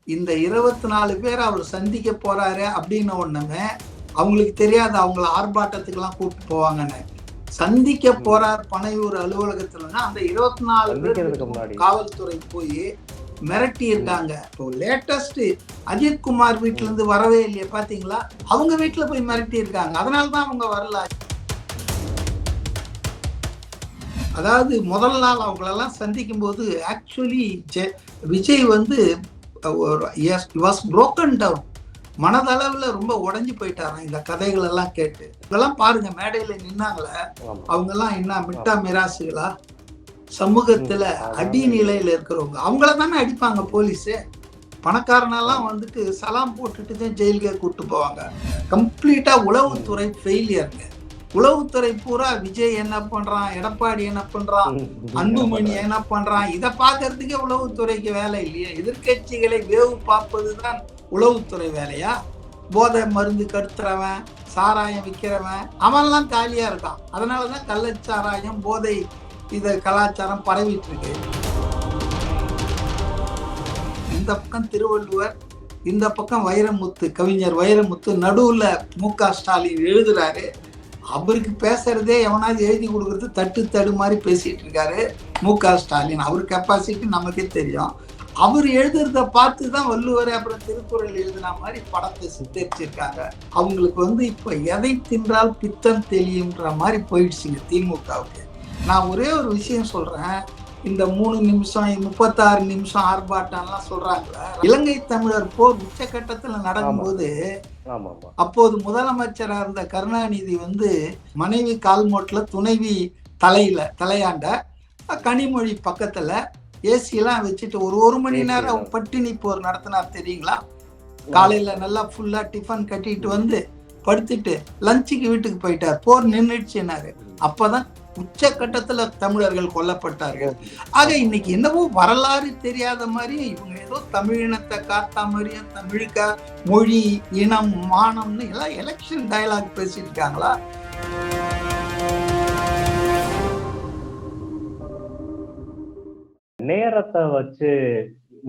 இந்த 24 பேர் அவர் சந்திக்க போறாரு அப்படின்னு ஒண்ணுமே அவங்களுக்கு தெரியாது. அவங்கள ஆர்ப்பாட்டத்துக்கு எல்லாம் கூப்பிட்டு போவாங்கன்னு. சந்திக்க போறார் பனையூர் அலுவலகத்துலன்னா அந்த 24 பேர் காவல்துறை போய் மிரட்டி இருக்காங்க. இப்போ லேட்டஸ்ட் அஜித்குமார் வீட்டுல இருந்து வரவே இல்லையே பாத்தீங்களா? அவங்க வீட்டுல போய் மிரட்டி இருக்காங்க. அதனாலதான் அவங்க வரல. அதாவது முதல் நாள் அவங்களெல்லாம் சந்திக்கும் போது ஆக்சுவலி விஜய் வந்து மனதளவுல ரொம்ப உடைஞ்சு போயிட்டாராம் இந்த கதைகள் எல்லாம் கேட்டு. இதெல்லாம் பாருங்க, மேடையில நின்னாங்களே அவங்க எல்லாம் என்ன மிட்டா மிராசுகளா? சமூகத்துல அடி நிலையில இருக்கிறவங்க அவங்கள தானே அடிப்பாங்க போலீஸு. பணக்காரனெல்லாம் வந்துட்டு சலாம் போட்டுட்டு தான் ஜெயிலுக்கே கூட்டு போவாங்க. கம்ப்ளீட்டா உளவுத்துறை ஃபெயிலியருங்க. உளவுத்துறை பூரா விஜய் என்ன பண்றான், எடப்பாடி என்ன பண்றான், அன்புமணி என்ன பண்றான், இதை பாக்குறதுக்கே உளவுத்துறைக்கு வேலை இல்லையா? எதிர்கட்சிகளை வேவு பார்ப்பதுதான் உளவுத்துறை வேலையா? போதை மருந்து கடுத்துறவன், சாராயம் விற்கிறவன் அவன்லாம் காலியா இருக்கான். அதனாலதான் கள்ளச்சாராயம் போதை இத கலாச்சாரம் பரவிட்டு இருக்கு. இந்த பக்கம் திருவள்ளுவர், இந்த பக்கம் வைரமுத்து, கவிஞர் வைரமுத்து, நடுவுல மு.க. ஸ்டாலின் எழுதுறாரு. அவருக்கு பேசுறதே எவனாவது எழுதி கொடுக்கறது தட்டு தடு மாதிரி பேசிட்டு இருக்காரு மு.க. ஸ்டாலின். அவர் கெப்பாசிட்டி நமக்கே தெரியும். அவர் எழுதுறத பார்த்துதான் வள்ளுவர் அப்புறம் திருக்குறள் எழுதின மாதிரி படத்தை சித்தரிச்சிருக்காங்க. அவங்களுக்கு வந்து இப்ப எதை தின்றால் பித்தம் தெளியும்ன்ற மாதிரி போயிடுச்சுங்க திமுகவுக்கு. நான் ஒரே ஒரு விஷயம் சொல்றேன். இந்த 3 நிமிஷம் 36 நிமிஷம் ஆர்ப்பாட்டம்லாம் சொல்றாங்களே, இலங்கை தமிழர் போர் உச்சகட்டத்துல நடக்கும்போது அப்போது முதலமைச்சரா இருந்த கருணாநிதி வந்து மனைவி கால்மோட்ல துணைவி தலையாண்ட கனிமொழி பக்கத்துல ஏசி எல்லாம் வச்சுட்டு ஒரு மணி நேரம் பட்டினி போர் நடத்தினார் தெரியுங்களா? காலையில நல்லா ஃபுல்லா டிஃபன் கட்டிட்டு வந்து படுத்துட்டு லஞ்சுக்கு வீட்டுக்கு போயிட்டார். போர் நின்றுச்சுன்னாரு. அப்பதான் உச்சகட்டத்துல தமிழர்கள் கொல்லப்பட்டார்கள். ஆக இன்னைக்கு என்னவோ வரலாறு தெரியாத மாதிரி இவங்க ஏதோ தமிழினத்தை காத்தா மாதிரியும் தமிழுக்க மொழி இனம் மானம்னு எல்லாம் எலெக்ஷன் டயலாக் பேசிட்டு இருக்காங்களா? நேரத்தை வச்சு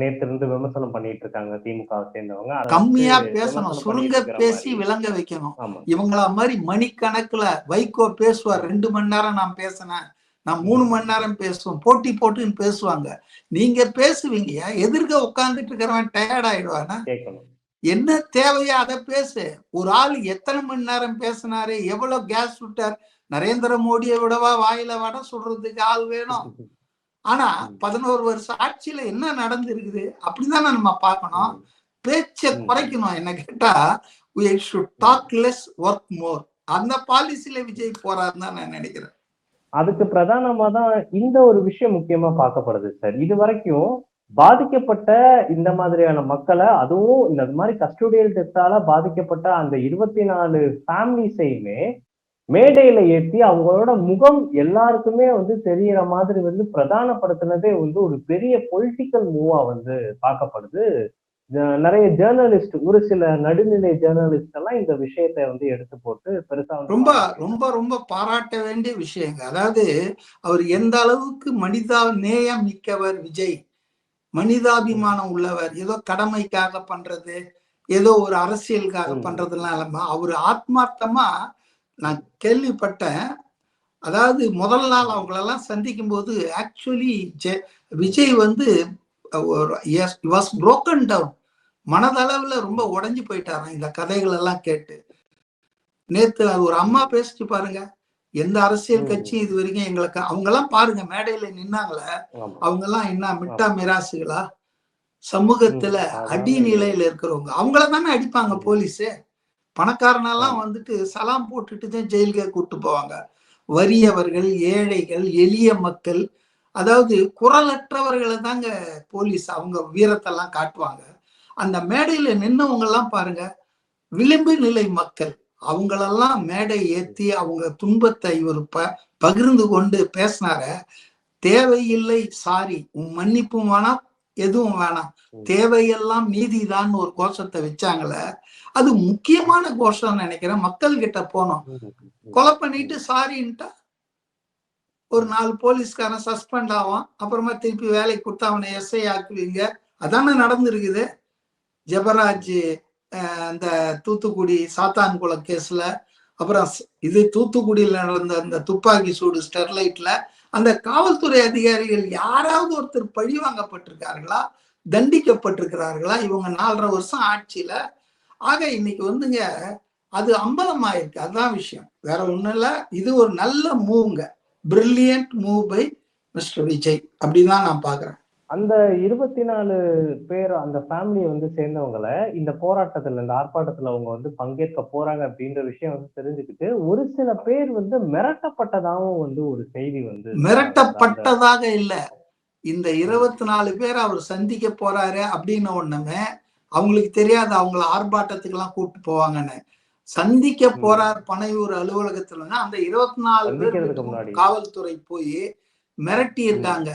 நேற்று இருந்து விமர்சனம் பண்ணிட்டு இருக்காங்க திமுக சேர்ந்தவங்க. கம்மியா பேசணும், சுருங்க பேசி விளங்க வைக்கணும். இவங்கள மாதிரி மணிக்கணக்குல வைகோ பேசுவார். 2 மணி நேரம் நான் பேசினேன், நான் 3 மணி நேரம் பேசுவோம், போட்டி போட்டுன்னு பேசுவாங்க. நீங்க பேசுவீங்க, எதிர்க்க உட்கார்ந்துட்டு இருக்கிறவன் டயர்ட் ஆயிடுவானா? என்ன தேவையோ அதை பேசு. ஒரு ஆள் எத்தனை மணி நேரம் பேசினாரு, எவ்வளவு கேஸ் விட்டார்? நரேந்திர மோடியை விடவா வாயில வடை சொல்றதுக்கு ஆள் வேணும்? ஆனா 11 வருஷம் ஆட்சியில என்ன நடந்திருக்குது அப்படிதான் நம்ம பார்க்கணும். பேச்ச குறைக்கணும். என்ன கேட்டா we should talk less, work more. அந்த பாலிசியில விஜய் போறாருன்னு தான் நான் நினைக்கிறேன். அதுக்கு பிரதானமா தான் இந்த ஒரு விஷயம் முக்கியமா பார்க்கப்படுது சார். இது வரைக்கும் பாதிக்கப்பட்ட இந்த மாதிரியான மக்களை, அதுவும் இந்த மாதிரி கஸ்டோடியல் டெத்தால பாதிக்கப்பட்ட அந்த 24 ஃபேமிலிஸையுமே மேடையில ஏற்றி அவங்களோட முகம் எல்லாருக்குமே வந்து தெரியற மாதிரி வந்து பிரதானப்படுத்தினதே வந்து ஒரு பெரிய பொலிட்டிக்கல் மூவா வந்து பார்க்கப்படுது. நிறைய ஜேர்னலிஸ்ட், ஒரு சில நடுநிலை ஜேர்னலிஸ்ட் எல்லாம் இந்த விஷயத்தை வந்து எடுத்து போட்டு பெருசா ரொம்ப ரொம்ப ரொம்ப பாராட்ட வேண்டிய விஷயங்க. அதாவது அவர் எந்த அளவுக்கு மனிதா நேயம் மிக்கவர் விஜய், மனிதாபிமானம் உள்ளவர். ஏதோ கடமைக்காக பண்றது, ஏதோ ஒரு அரசியலுக்காக பண்றதுலாம் இல்லாம அவர் ஆத்மார்த்தமா, நான் கேள்விப்பட்டேன். அதாவது முதல் நாள் அவங்களெல்லாம் சந்திக்கும் போது ஆக்சுவலி விஜய் வந்து மனதளவுல ரொம்ப உடைஞ்சு போயிட்டாராம் இந்த கதைகள் எல்லாம் கேட்டு. நேத்து ஒரு அம்மா பேசிட்டு பாருங்க, எந்த அரசியல் கட்சி இது வரைக்கும் எங்களுக்கு, அவங்க எல்லாம் பாருங்க மேடையில நின்னாங்களே அவங்க எல்லாம் என்ன மிட்டா மிராசுகளா? சமூகத்துல அடி நிலையில இருக்கிறவங்க அவங்கள தானே அடிப்பாங்க போலீஸு. பணக்காரனெல்லாம் வந்துட்டு சலாம் போட்டுட்டு தான் ஜெயிலுக்கே கூட்டு போவாங்க. வறியவர்கள், ஏழைகள், எளிய மக்கள், அதாவது குரலற்றவர்களை தாங்க போலீஸ் அவங்க வீரத்தெல்லாம் காட்டுவாங்க. அந்த மேடையில நின்னவங்க எல்லாம் பாருங்க, விளிம்பு நிலை மக்கள். அவங்களெல்லாம் மேடை ஏத்தி அவங்க துன்பத்தை இவர் பகிர்ந்து கொண்டு பேசினார. தேவையில்லை சாரி, உன் மன்னிப்பும் வேணாம், எதுவும் வேணாம், தேவையெல்லாம் நீதிதான் ஒரு கோஷத்தை வச்சாங்கள. அது முக்கியமான கோஷம் நினைக்கிறேன். மக்கள் கிட்ட போனோம். கொலை பண்ணிட்டு சாரின்ட்டா ஒரு 4 போலீஸ்காரன் சஸ்பெண்ட் ஆவான், அப்புறமா திருப்பி வேலைக்கு கொடுத்து அவனை எஸ்ஐ ஆக்குவீங்க. அதானே நடந்திருக்குது. ஜெபராஜ் அந்த தூத்துக்குடி சாத்தான்குள கேஸ்ல, அப்புறம் இது தூத்துக்குடியில் நடந்த அந்த துப்பாக்கி சூடு ஸ்டெர்லைட்ல அந்த காவல்துறை அதிகாரிகள் யாராவது ஒருத்தர் பழி வாங்கப்பட்டிருக்கார்களா, தண்டிக்கப்பட்டிருக்கிறார்களா இவங்க 4.5 வருஷம் ஆட்சியில? ஆக இன்னைக்கு வந்துங்க அது அம்பலமாயிருக்கு. அதுதான் விஷயம், வேற ஒண்ணும் இல்ல. இது ஒரு நல்ல மூவ்ங்க, brilliant move by mister Vijay அப்படிதான் நான் பாக்குறேன். அந்த 24 பேர் அந்த ஃபேமிலியை வந்து சேர்ந்தவங்களை இந்த போராட்டத்துல, இந்த ஆர்ப்பாட்டத்துல அவங்க வந்து பங்கேற்க போறாங்க அப்படின்ற விஷயம் வந்து தெரிஞ்சுக்கிட்டு ஒரு சில பேர் வந்து மிரட்டப்பட்டதாகவும் வந்து ஒரு செய்தி வந்து மிரட்டப்பட்டதாக இல்ல, இந்த 24 பேர் அவர் சந்திக்க போறாரு அப்படின்னு ஒண்ணுமே அவங்களுக்கு தெரியாது. அவங்கள ஆர்ப்பாட்டத்துக்கு எல்லாம் கூப்பிட்டு போவாங்கன்னு. சந்திக்க போறார் பனையூர் அலுவலகத்துல அந்த 24 பேர் காவல்துறை போய் மிரட்டி இருக்காங்க.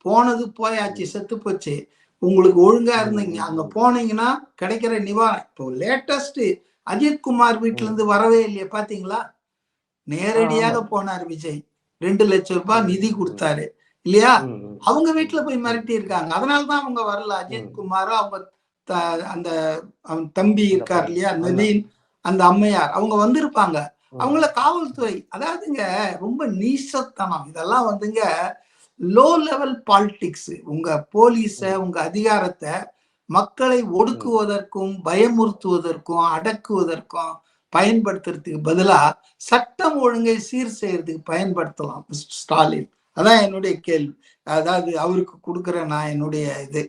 போனது போயாச்சு, செத்து போச்சு, உங்களுக்கு ஒழுங்கா இருந்தீங்க அங்க போனீங்கன்னா கிடைக்கிற நிவாரணம். இப்போ லேட்டஸ்ட் அஜித்குமார் வீட்டுல இருந்து வரவே இல்லையா பாத்தீங்களா? நேரடியாக போனார் விஜய், 2 லட்சம் ரூபாய் நிதி கொடுத்தாரு இல்லையா? அவங்க வீட்டுல போய் மிரட்டி இருக்காங்க. அதனாலதான் அவங்க வரல. அஜித்குமாரும் அவங்க அந்த அவன் தம்பி இருக்கார் இல்லையா நவீன், அந்த அம்மையார், அவங்க வந்திருப்பாங்க. அவங்கள காவல்துறை, அதாவதுங்க ரொம்ப நீசத்தனம் இதெல்லாம் வந்துங்க, லோ லெவல் பாலிடிக்ஸ். உங்க போலீஸ, உங்க அதிகாரத்தை மக்களை ஒடுக்குவதற்கும் பயமுறுத்துவதற்கும் அடக்குவதற்கும் பயன்படுத்துறதுக்கு பதிலா சட்டம் ஒழுங்கை சீர் செய்யறதுக்கு பயன்படுத்தலாம் மிஸ்டர் ஸ்டாலின். அதான் என்னுடைய கேள்வி. அதாவது அவருக்கு கொடுக்குற நான் என்னுடைய இது,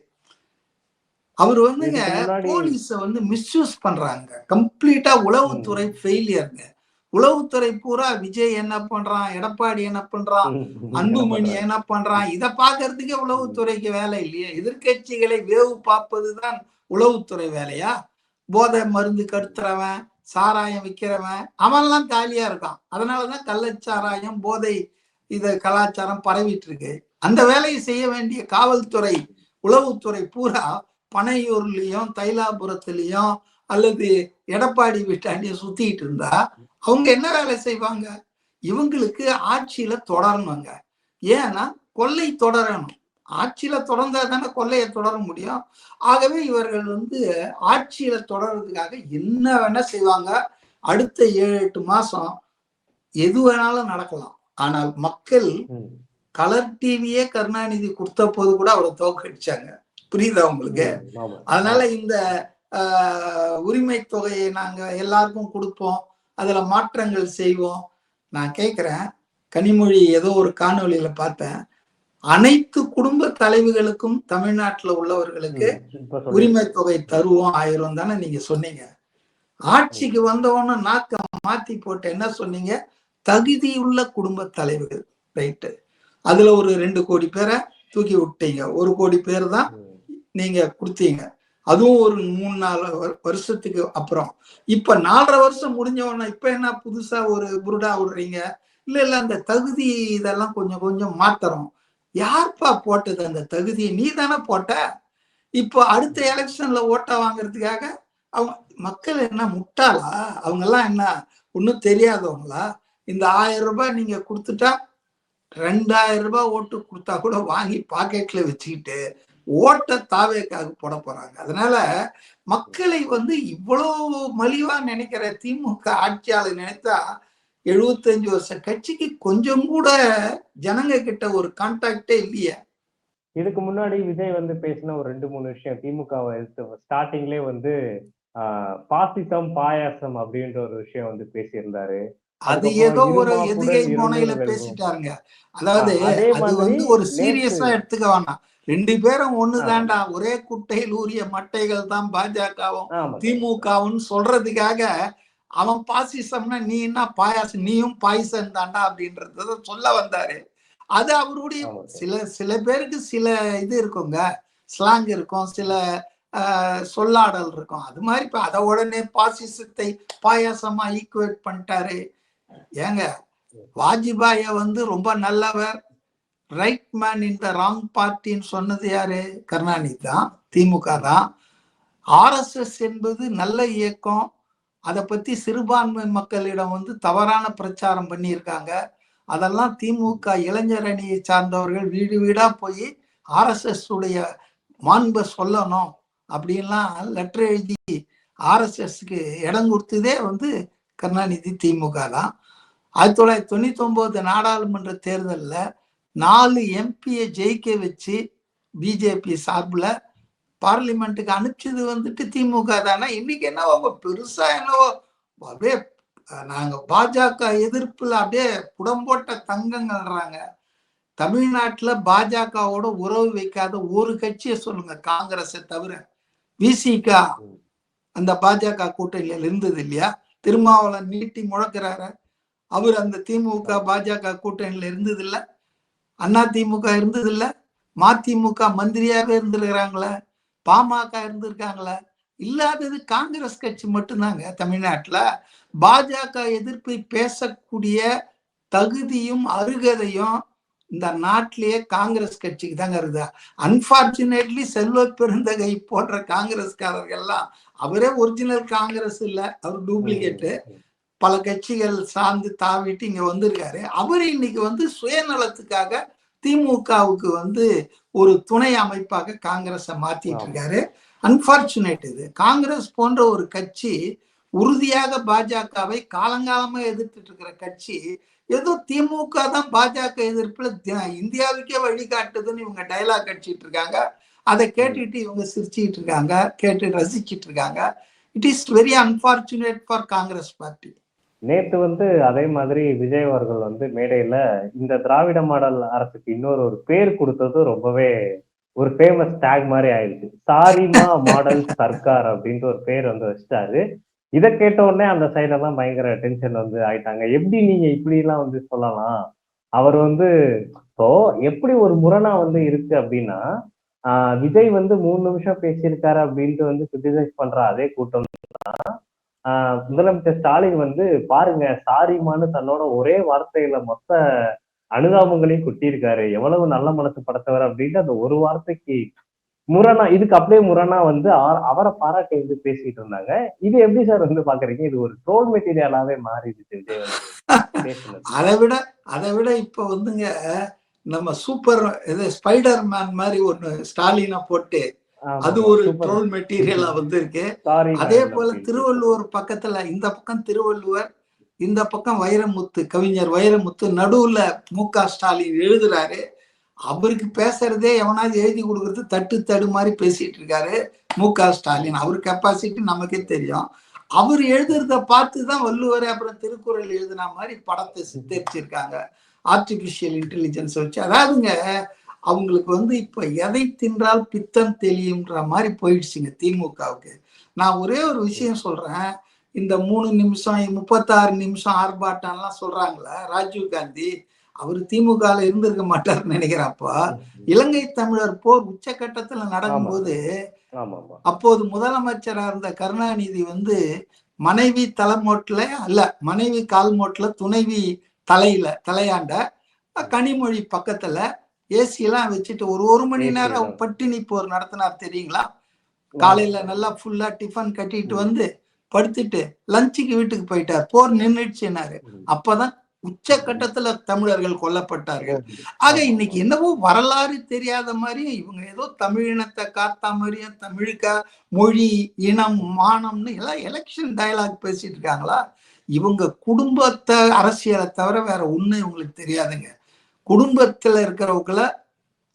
அவர் வந்துங்க போலீஸ வந்து மிஸ்யூஸ் பண்றாங்க கம்ப்ளீட்டா. உளவுத்துறை ஃபெயிலியருங்க. உளவுத்துறை பூரா விஜய் என்ன பண்றான், எடப்பாடி என்ன பண்றான், அன்புமணி என்ன பண்றான், இதை பாக்குறதுக்கே உளவுத்துறைக்கு வேலை இல்லையே. எதிர்கட்சிகளை வேவு பார்ப்பதுதான் உளவுத்துறை வேலையா? போதை மருந்து கடுத்துறவன், சாராயம் விற்கிறவன் அவன்லாம் காலியா இருக்கான். அதனாலதான் கள்ளச்சாராயம் போதை இத கலாச்சாரம் பரவிட்டு இருக்கு. அந்த வேலையை செய்ய வேண்டிய காவல்துறை உளவுத்துறை பூரா பனையூர்லயும் தைலாபுரத்திலையும் அல்லது எடப்பாடி வீட்டாண்டியும் சுத்திட்டு இருந்தா அவங்க என்ன வேலை செய்வாங்க? இவங்களுக்கு ஆட்சியில தொடரணுங்க. ஏன்னா கொள்ளை தொடரணும். ஆட்சியில தொடர்ந்தா தானே கொள்ளையை தொடர முடியும். ஆகவே இவர்கள் வந்து ஆட்சியில தொடர்றதுக்காக என்ன வேணா செய்வாங்க. அடுத்த 7-8 மாசம் எது வேணாலும் நடக்கலாம். ஆனால் மக்கள் கலர் டிவியே கருணாநிதி கொடுத்த போது கூட அவரை தோக்கடிச்சாங்க. புரியுதா உங்களுக்கு? அதனால இந்த உரிமை தொகையை நாங்க எல்லாருக்கும் கொடுப்போம், அதுல மாற்றங்கள் செய்வோம். நான் கேட்கிறேன், கனிமொழி ஏதோ ஒரு காணொலியில பார்த்தேன், அனைத்து குடும்ப தலைவிகளுக்கும் தமிழ்நாட்டுல உள்ளவர்களுக்கு உரிமை தொகை தருவோம் 1000 தானே நீங்க சொன்னீங்க. ஆட்சிக்கு வந்தவொன்னு நாக்க மாத்தி போட்டு என்ன சொன்னீங்க? தகுதியுள்ள குடும்ப தலைவிகள். ரைட்டு, அதுல ஒரு 2 கோடி பேரை தூக்கி விட்டீங்க. 1 கோடி பேர் தான் நீங்க கொடுத்தீங்க. அதுவும் ஒரு 3-4 வருஷத்துக்கு அப்புறம். இப்ப 4.5 வருஷம் முடிஞ்சவொன்னா இப்ப என்ன புதுசா ஒரு புருடா விடுறீங்க? இல்ல அந்த தகுதி இதெல்லாம் கொஞ்சம் கொஞ்சம் மாத்துறோம். யார்ப்பா போட்டது அந்த தகுதியை? நீ தானே போட்ட. இப்போ அடுத்த எலெக்ஷன்ல ஓட்ட வாங்குறதுக்காக அவங்க மக்கள் என்ன முட்டாளா? அவங்க எல்லாம் என்ன ஒன்னும் தெரியாதவங்களா? இந்த 1000 ரூபாய் நீங்க கொடுத்துட்டா 2000 ரூபாய் ஓட்டு கொடுத்தா கூட வாங்கி பாக்கெட்ல வச்சுக்கிட்டு ஓட்ட தாவேக்காக போட போறாங்க. அதனால மக்களை வந்து இவ்வளவு மலிவா நினைக்கிற திமுக ஆட்சியாளர் நினைத்தா 75 வருஷ கட்சிக்கு கொஞ்சம் கூட ஜனங்க கிட்ட ஒரு கான்டாக்டே இல்லையே. இதுக்கு முன்னாடி விஜய் வந்து பேசின ஒரு 2-3 விஷயம் திமுகவை ஸ்டார்டிங்லேயே வந்து பாசிசம் பாயாசம் அப்படின்ற ஒரு விஷயம் வந்து பேசியிருந்தாரு. அது ஏதோ ஒரு எதுகை முனையில பேசிட்டாருங்க. அதாவது அது வந்து ஒரு சீரியஸா எடுத்துக்க வேணாம். 2 பேரும் ஒண்ணுதான்டா, ஒரே குட்டையில் ஊறிய மட்டைகள் தான் பாஜகவும் திமுகவும் சொல்றதுக்காக அவன் பாசிசம்னா நீ என்ன பாயாசம், நீயும் பாய்சன் தாண்டா அப்படின்றத சொல்ல வந்தாரு. அது அவருடைய சில பேருக்கு சில இது இருக்குங்க, ஸ்லாங் இருக்கும், சில சொல்லாடல் இருக்கும். அது மாதிரி இப்ப அதை உடனே பாசிசத்தை பாயாசமா ஈக்குவேட் பண்ணிட்டாரு. ஏங்க, வாஜ்பாய வந்து ரொம்ப நல்லவர், right man in the wrong பார்ட்டின்னு சொன்னது யாரு? கருணாநிதி தான், திமுக தான். RSS என்பது நல்ல இயக்கம், அதை பத்தி சிறுபான்மை மக்களிடம் வந்து தவறான பிரச்சாரம் பண்ணியிருக்காங்க. அதெல்லாம் திமுக இளைஞர் அணியை சார்ந்தவர்கள் வீடு வீடா போய் RSS உடைய மாண்பை சொல்லணும், அப்படின்லாம் லெட்டர் எழுதி ஆர்எஸ்எஸ்க்கு இடம் கொடுத்ததே வந்து கருணாநிதி திமுக தான். 1999 நாடாளுமன்ற தேர்தலில் 4 எம்பியை ஜெயிக்க வச்சு பிஜேபி சார்பில் பார்லிமெண்ட்டுக்கு அனுப்பிச்சது வந்துட்டு திமுக தானே. இன்னைக்கு என்னவோ பெருசா என்னவோ அப்படியே நாங்க பாஜக எதிர்ப்புல அப்படியே புடம்போட்ட தங்கங்கள்றாங்க. தமிழ்நாட்டுல பாஜகவோட உறவு வைக்காத ஒரு கட்சியை சொல்லுங்க, காங்கிரஸை தவிர. விசிக அந்த பாஜக கூட்டணியில் இருந்தது இல்லையா? திருமாவளவன் நீட்டி முழக்கிறாரு, அவர் அந்த திமுக பாஜக கூட்டணியில இருந்தது இல்ல, அண்ணா திமுக இருந்தது இல்ல, மதிமுக மந்திரியாவே இருந்திருக்கிறாங்களே, பாமக இருந்திருக்காங்களே. இல்லாதது காங்கிரஸ் கட்சி மட்டும்தாங்க தமிழ்நாட்டுல. பாஜக எதிர்ப்பை பேசக்கூடிய தகுதியும் அருகதையும் இந்த நாட்டிலேயே காங்கிரஸ் கட்சிக்கு தாங்க இருக்குதா. அன்பார்ச்சுனேட்லி செல்வ பெருந்தகை போன்ற காங்கிரஸ்காரர்கள் எல்லாம், அவரே ஒரிஜினல் காங்கிரஸ் இல்ல, அவர் டூப்ளிகேட்டு, பல கட்சிகள் சார்ந்து தாவிட்டு இங்க வந்திருக்காரு. அவர் இன்னைக்கு வந்து சுயநலத்துக்காக திமுகவுக்கு வந்து ஒரு துணை அமைப்பாக காங்கிரஸை மாத்திட்டு இருக்காரு. அன்பார்ச்சுனேட். இது காங்கிரஸ் போன்ற ஒரு கட்சி உறுதியாக பாஜகவை காலங்காலமா எதிர்த்துட்டு இருக்கிற கட்சி, ஏதோ திமுக தான் பாஜக எதிர்ப்புல இந்தியாவுக்கே வழிகாட்டுதுன்னு இவங்க டைலாக் அடிச்சிட்டு இருக்காங்க. அதை கேட்டுட்டு இவங்க சிரிச்சுட்டு இருக்காங்க, கேட்டு ரசிச்சிட்டு இருக்காங்க. It is very unfortunate for Congress party. நேத்து வந்து அதே மாதிரி விஜய் அவர்கள் வந்து மேடையில இந்த திராவிட மாடல் அரசுக்கு இன்னொரு ஒரு பேர் கொடுத்தது ரொம்பவே ஒரு ஃபேமஸ் டேக் மாதிரி ஆயிடுச்சு. சாரிமா மாடல் சர்க்கார் அப்படின்ட்டு ஒரு பேர் வந்து வச்சுட்டாரு. இதை கேட்ட உடனே அந்த சைடெல்லாம் பயங்கர டென்ஷன் வந்து ஆயிட்டாங்க. எப்படி நீங்க இப்படி எல்லாம் வந்து சொல்லலாம்? அவர் வந்து இப்போ எப்படி ஒரு முரணா வந்து இருக்கு அப்படின்னா, விஜய் வந்து 3 நிமிஷம் பேசியிருக்காரு அப்படின்ட்டு வந்து கிரிட்டிசைஸ் பண்ற அதே கூட்டம் முதலமைச்சர் ஸ்டாலின் வந்து பாருங்க சாரிமான்னு தன்னோட ஒரே வார்த்தையில மொத்த அனுதாபங்களையும் கொட்டியிருக்காரு, எவ்வளவு நல்ல மனசு படைத்தவர் அப்படின்ட்டு அந்த ஒரு வார்த்தைக்கு முரணா, இதுக்கு அப்படியே முரணா வந்து அவரை பாராட்டி வந்து பேசிட்டு இருந்தாங்க. இது எப்படி சார் வந்து பாக்குறீங்க? இது ஒரு ட்ரோல் மெட்டீரியலாவே மாறிடுச்சு விஜய் வந்து. அதை விட இப்ப வந்துங்க நம்ம சூப்பர் ஸ்பைடர் மேன் மாதிரி ஒண்ணு ஸ்டாலினை போட்டு அது ஒரு ட்ரோல் மெட்டீரியலா வந்து இருக்கு. அதே போல திருவள்ளுவர் பக்கத்துல, இந்த பக்கம் திருவள்ளுவர், இந்த பக்கம் வைரமுத்து, கவிஞர் வைரமுத்து, நடுவுல மு.க. ஸ்டாலின் எழுதுறாரு. அவருக்கு பேசுறதே எவனாவது எழுதி கொடுக்கறது தட்டு தடு மாதிரி பேசிட்டு இருக்காரு மு.க. ஸ்டாலின். அவர் கெப்பாசிட்டி நமக்கே தெரியும். அவர் எழுதுறத பார்த்துதான் வள்ளுவர் அப்புறம் திருக்குறள் எழுதுன மாதிரி படத்தை சித்தரிச்சிருக்காங்க ஆர்டிபிஷியல் இன்டெலிஜென்ஸ் வச்சு. அதாவதுங்க அவங்களுக்கு வந்து இப்ப எதை தின்றால் பித்தம் தெளியும்ன்ற மாதிரி போயிடுச்சுங்க திமுகவுக்கு. நான் ஒரே ஒரு விஷயம் சொல்றேன். இந்த 3 நிமிஷம் 36 நிமிஷம் ஆர்ப்பாட்டம்லாம் சொல்றாங்களே, ராஜீவ் காந்தி அவர் திமுக இருந்திருக்க மாட்டாருன்னு நினைக்கிறப்ப, இலங்கை தமிழர் போர் உச்சகட்டத்துல நடக்கும்போது அப்போது முதலமைச்சரா இருந்த கருணாநிதி வந்து மனைவி தலைமோட்டில் அல்ல, மனைவி கால்மோட்டில் துணைவி தலையாண்ட கனிமொழி பக்கத்துல ஏசி எல்லாம் வச்சுட்டு ஒரு மணி நேரம் பட்டினி போர் நடத்தினார் தெரியுங்களா? காலையில நல்லா ஃபுல்லா டிஃபன் கட்டிட்டு வந்து படுத்துட்டு லஞ்சுக்கு வீட்டுக்கு போயிட்டார். போர் நின்றுச்சுன்னாரு. அப்பதான் உச்சகட்டத்துல தமிழர்கள் கொல்லப்பட்டார்கள். ஆக இன்னைக்கு என்னவோ வரலாறு தெரியாத மாதிரியும் இவங்க ஏதோ தமிழினத்தை காத்தா மாதிரியும் தமிழுக்கா மொழி இனம் மானம்னு எல்லாம் எலெக்ஷன் டயலாக் பேசிட்டு இருக்காங்களா? இவங்க குடும்பத்தை அரசியலை தவிர வேற ஒண்ணு இவங்களுக்கு தெரியாதுங்க. குடும்பத்துல இருக்கிறவங்கள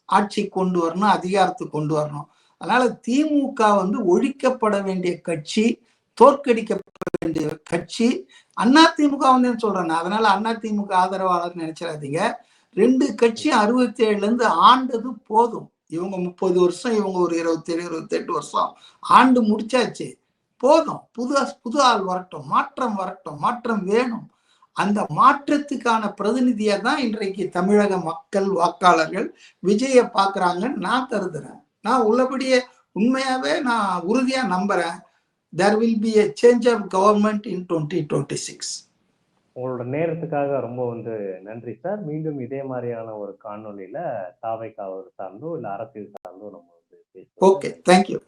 ஆட்சி கொண்டு வரணும், அதிகாரத்துக்கு கொண்டு வரணும். அதனால திமுக வந்து ஒழிக்கப்பட வேண்டிய கட்சி, தோற்கடிக்கப்பட வேண்டிய கட்சி. அதிமுக வந்து சொல்றேன், அதனால அதிமுக ஆதரவாளர் நினைச்சிடாதீங்க. 2 கட்சியும் 67ல இருந்து ஆண்டது போதும். இவங்க 30 வருஷம், இவங்க ஒரு 27 28 வருஷம் ஆண்டு முடிச்சாச்சு. போதும். புது ஆள் வரட்டும், மாற்றம் வரட்டும், மாற்றம் வேணும். அந்த மாற்றத்துக்கான பிரதிநிதியா தான் இன்றைக்கு தமிழக மக்கள் வாக்காளர்கள் விஜயை பாக்குறாங்கன்னு நான் கருதுறேன். நான் உள்ளபடியே உண்மையாவே நான் உறுதியா நம்புறேன். there will be a change of government in 2026. உங்களோட நேரத்துக்காக ரொம்ப வந்து நன்றி சார். மீண்டும் இதே மாதிரியான ஒரு காணொலியில தாவைக்காவது சார்ந்தோ இல்ல அரசியல் சார்ந்தோ நம்ம வந்து ஓகே, தேங்க்யூ.